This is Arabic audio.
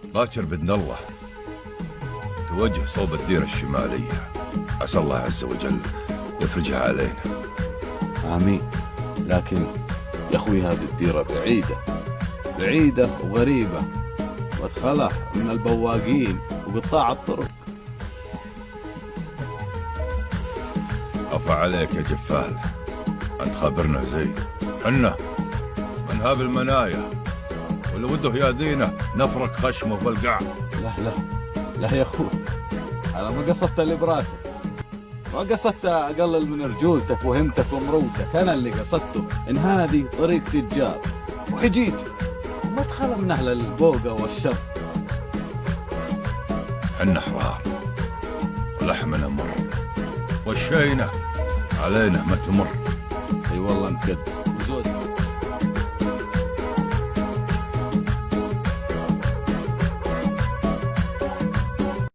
باكر بإذن الله توجه صوب الديرة الشمالية، عسى الله عز وجل يفرجها علينا. آمين. لكن يا أخوي هذه الديرة بعيدة وغريبة، وادخلها من البواقين وقطاع الطرق. أفا عليك يا جفال، أنت خابرنا زين. حنا من هاب المنايا، واللي وده ياذينا نفرك خشمه بالقاع. لا يا أخوي، أنا ما قصدت اللي براسك، ما قصدت أقلل من رجولتك وهمتك ومروتك. أنا اللي قصدته إن هذه طريق تجار وحجيج، وما تخلى من أهل البوقة والشر. حنا حرار ولحمنا مر، والشينة علينا ما تمر. اي والله مكد.